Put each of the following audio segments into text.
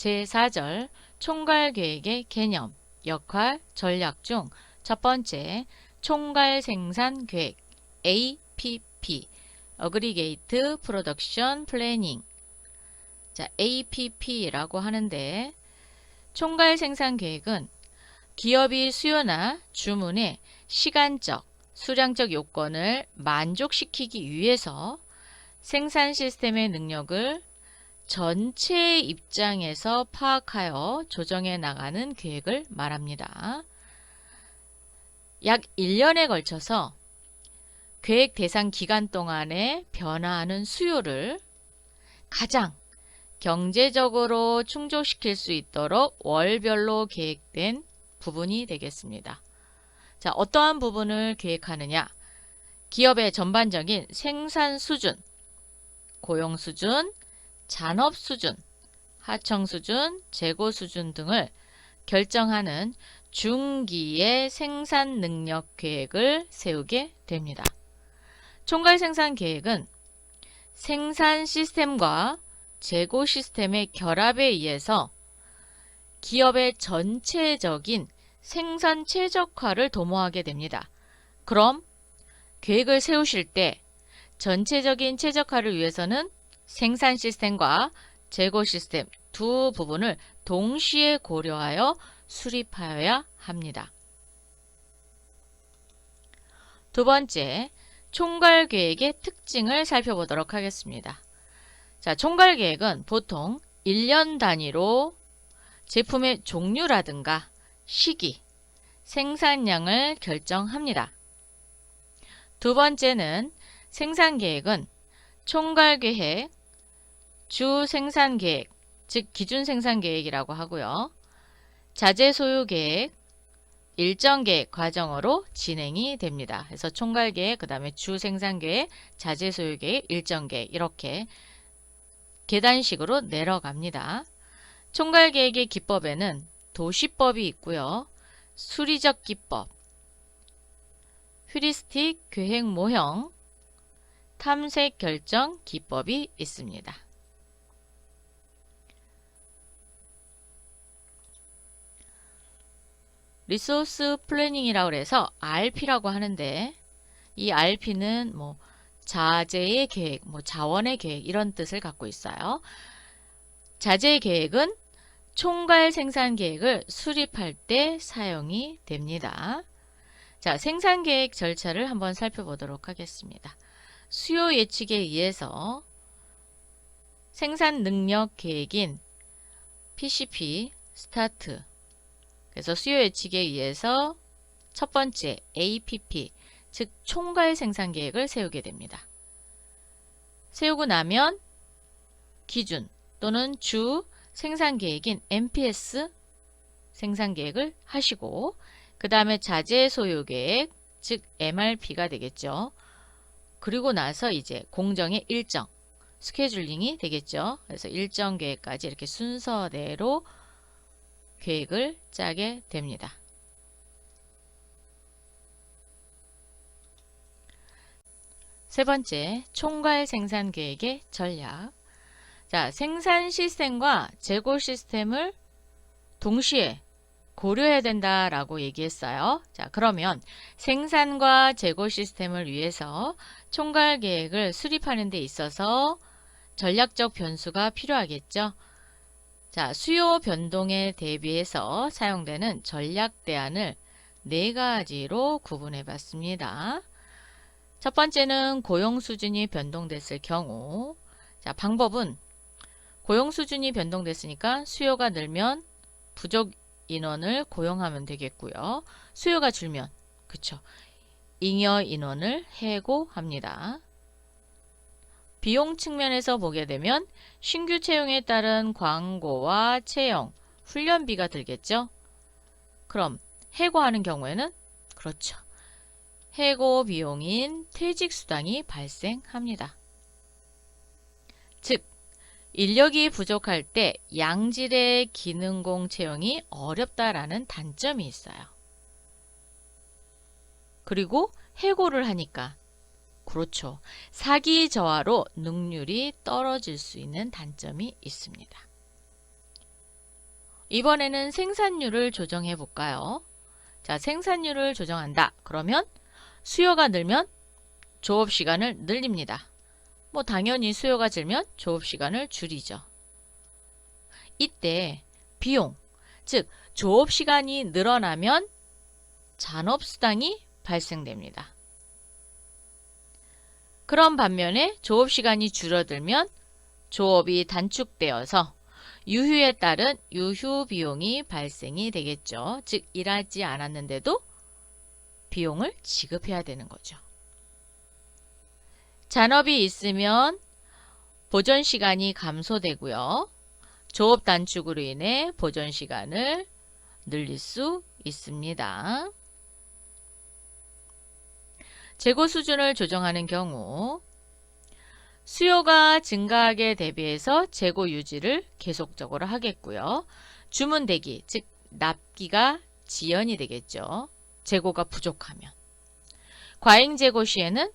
제4절 총괄계획의 개념, 역할, 전략 중 첫 번째 총괄생산계획 APP Aggregate Production Planning. 자, APP라고 하는데 총괄생산계획은 기업이 수요나 주문의 시간적, 수량적 요건을 만족시키기 위해서 생산 시스템의 능력을 전체 입장에서 파악하여 조정해 나가는 계획을 말합니다. 약 1년에 걸쳐서 계획 대상 기간 동안에 변화하는 수요를 가장 경제적으로 충족시킬 수 있도록 월별로 계획된 부분이 되겠습니다. 자, 어떠한 부분을 계획하느냐? 기업의 전반적인 생산 수준, 고용 수준, 잔업 수준, 하청 수준, 재고 수준 등을 결정하는 중기의 생산 능력 계획을 세우게 됩니다. 총괄 생산 계획은 생산 시스템과 재고 시스템의 결합에 의해서 기업의 전체적인 생산 최적화를 도모하게 됩니다. 그럼 계획을 세우실 때 전체적인 최적화를 위해서는 생산 시스템과 재고 시스템 두 부분을 동시에 고려하여 수립하여야 합니다. 두 번째, 총괄계획의 특징을 살펴보도록 하겠습니다. 자, 총괄계획은 보통 1년 단위로 제품의 종류라든가 시기, 생산량을 결정합니다. 두 번째는 생산계획은 총괄계획, 주생산계획, 즉 기준생산계획이라고 하고요. 자재소유계획, 일정계획 과정으로 진행이 됩니다. 그래서 총괄계획, 그 다음에 주생산계획, 자재소유계획, 일정계획 이렇게 계단식으로 내려갑니다. 총괄계획의 기법에는 도시법이 있고요. 수리적 기법, 휴리스틱 계획 모형, 탐색 결정 기법이 있습니다. 리소스 플래닝이라고 해서 RP라고 하는데 이 RP는 자재의 계획, 자원의 계획 이런 뜻을 갖고 있어요. 자재의 계획은 총괄 생산 계획을 수립할 때 사용이 됩니다. 자, 생산 계획 절차를 한번 살펴보도록 하겠습니다. 수요 예측에 의해서 생산 능력 계획인 PCP 스타트, 그래서 수요 예측에 의해서 첫 번째 APP, 즉 총괄 생산 계획을 세우게 됩니다. 세우고 나면 기준 또는 주 생산 계획인 MPS 생산 계획을 하시고, 그 다음에 자재 소요 계획, 즉 MRP가 되겠죠. 그리고 나서 이제 공정의 일정, 스케줄링이 되겠죠. 그래서 일정 계획까지 이렇게 순서대로 계획을 짜게 됩니다. 세 번째, 총괄 생산 계획의 전략. 자, 생산 시스템과 재고 시스템을 동시에 고려해야 된다라고 얘기했어요. 자, 그러면 생산과 재고 시스템을 위해서 총괄 계획을 수립하는 데 있어서 전략적 변수가 필요하겠죠. 자, 수요 변동에 대비해서 사용되는 전략 대안을 4가지로 구분해 봤습니다. 첫 번째는 고용 수준이 변동됐을 경우. 자, 방법은 고용 수준이 변동됐으니까 수요가 늘면 부족 인원을 고용하면 되겠고요. 수요가 줄면, 그쵸, 잉여 인원을 해고합니다. 비용 측면에서 보게 되면 신규 채용에 따른 광고와 채용, 훈련비가 들겠죠. 그럼 해고하는 경우에는 그렇죠, 해고 비용인 퇴직수당이 발생합니다. 즉, 인력이 부족할 때 양질의 기능공 채용이 어렵다라는 단점이 있어요. 그리고 해고를 하니까, 그렇죠, 사기 저하로 능률이 떨어질 수 있는 단점이 있습니다. 이번에는 생산률을 조정해 볼까요? 자, 생산률을 조정한다. 그러면 수요가 늘면 조업시간을 늘립니다. 뭐 당연히 수요가 줄면 조업시간을 줄이죠. 이때 비용, 즉 조업시간이 늘어나면 잔업수당이 발생됩니다. 그런 반면에 조업시간이 줄어들면 조업이 단축되어서 유휴에 따른 유휴 비용이 발생이 되겠죠. 즉 일하지 않았는데도 비용을 지급해야 되는 거죠. 잔업이 있으면 보존시간이 감소되고요. 조업 단축으로 인해 보존시간을 늘릴 수 있습니다. 재고 수준을 조정하는 경우 수요가 증가하게 대비해서 재고 유지를 계속적으로 하겠고요. 주문 대기, 즉 납기가 지연이 되겠죠. 재고가 부족하면. 과잉 재고 시에는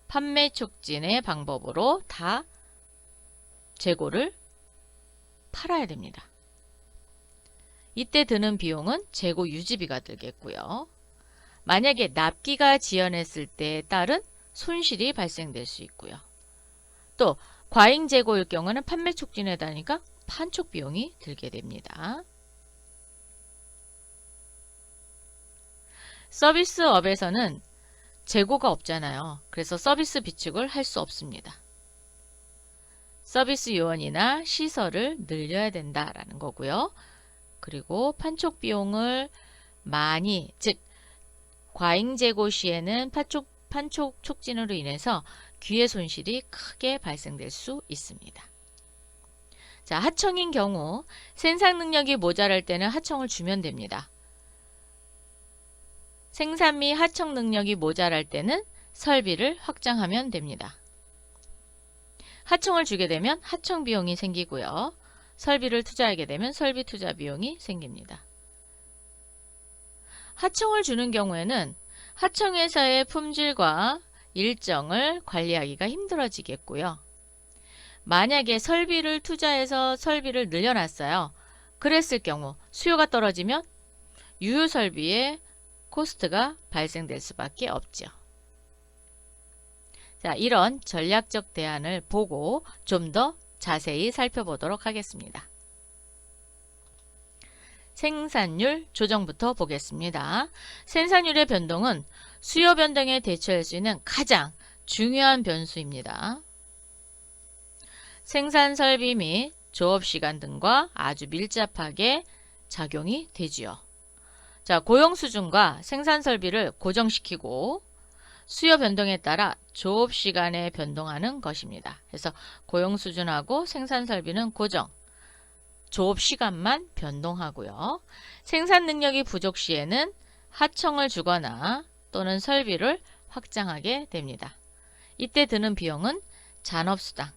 판매 촉진의 방법으로 다 재고를 팔아야 됩니다. 이때 드는 비용은 재고 유지비가 들겠고요. 만약에 납기가 지연했을 때에 따른 손실이 발생될 수 있고요. 또 과잉 재고일 경우는 판매 촉진에 따르니까 판촉 비용이 들게 됩니다. 서비스업에서는 재고가 없잖아요. 그래서 서비스 비축을 할 수 없습니다. 서비스 요원이나 시설을 늘려야 된다라는 거고요. 그리고 판촉 비용을 많이, 즉 과잉 재고 시에는 판촉 촉진으로 인해서 기회 손실이 크게 발생될 수 있습니다. 자, 하청인 경우 생산 능력이 모자랄 때는 하청을 주면 됩니다. 생산 및 하청 능력이 모자랄 때는 설비를 확장하면 됩니다. 하청을 주게 되면 하청 비용이 생기고요. 설비를 투자하게 되면 설비 투자 비용이 생깁니다. 하청을 주는 경우에는 하청회사의 품질과 일정을 관리하기가 힘들어지겠고요. 만약에 설비를 투자해서 설비를 늘려놨어요. 그랬을 경우 수요가 떨어지면 유효 설비의 코스트가 발생될 수밖에 없죠. 자, 이런 전략적 대안을 보고 좀 더 자세히 살펴보도록 하겠습니다. 생산율 조정부터 보겠습니다. 생산율의 변동은 수요 변동에 대처할 수 있는 가장 중요한 변수입니다. 생산 설비 및 조업 시간 등과 아주 밀접하게 작용이 되지요. 자, 고용 수준과 생산 설비를 고정시키고 수요 변동에 따라 조업 시간에 변동하는 것입니다. 그래서 고용 수준하고 생산 설비는 고정, 조업 시간만 변동하고요. 생산 능력이 부족 시에는 하청을 주거나 또는 설비를 확장하게 됩니다. 이때 드는 비용은 잔업수당,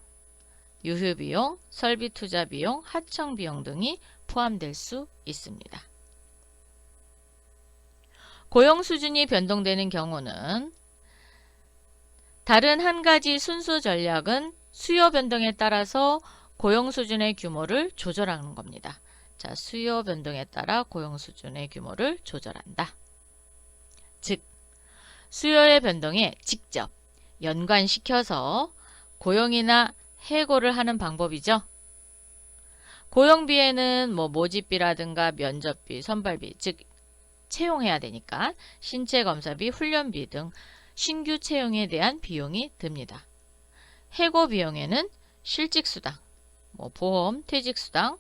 유휴비용, 설비 투자 비용, 하청 비용 등이 포함될 수 있습니다. 고용 수준이 변동되는 경우는 다른 한 가지 순수 전략은 수요 변동에 따라서 고용 수준의 규모를 조절하는 겁니다. 자, 수요 변동에 따라 고용 수준의 규모를 조절한다. 즉, 수요의 변동에 직접 연관시켜서 고용이나 해고를 하는 방법이죠. 고용비에는 모집비라든가 면접비, 선발비, 즉 채용해야 되니까 신체검사비, 훈련비 등 신규 채용에 대한 비용이 듭니다. 해고 비용에는 실직수당, 보험, 퇴직수당,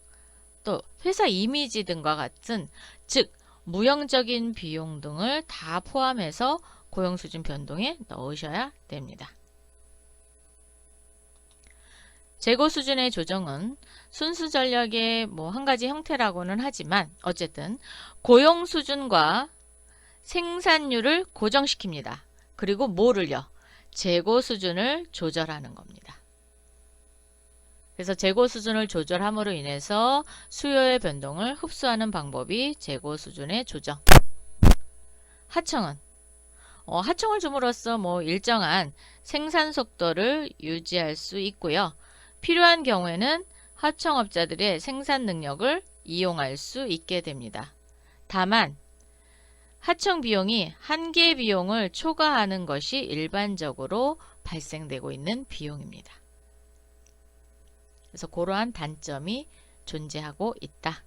또 회사 이미지 등과 같은 즉 무형적인 비용 등을 다 포함해서 고용수준 변동에 넣으셔야 됩니다. 재고 수준의 조정은 순수 전략의 한 가지 형태라고는 하지만 어쨌든 고용 수준과 생산율을 고정시킵니다. 그리고 뭐를요? 재고 수준을 조절하는 겁니다. 그래서 재고 수준을 조절함으로 인해서 수요의 변동을 흡수하는 방법이 재고 수준의 조정. 하청은 하청을 줌으로써 일정한 생산 속도를 유지할 수 있고요. 필요한 경우에는 하청업자들의 생산 능력을 이용할 수 있게 됩니다. 다만 하청 비용이 한계 비용을 초과하는 것이 일반적으로 발생되고 있는 비용입니다. 그래서 그러한 단점이 존재하고 있다.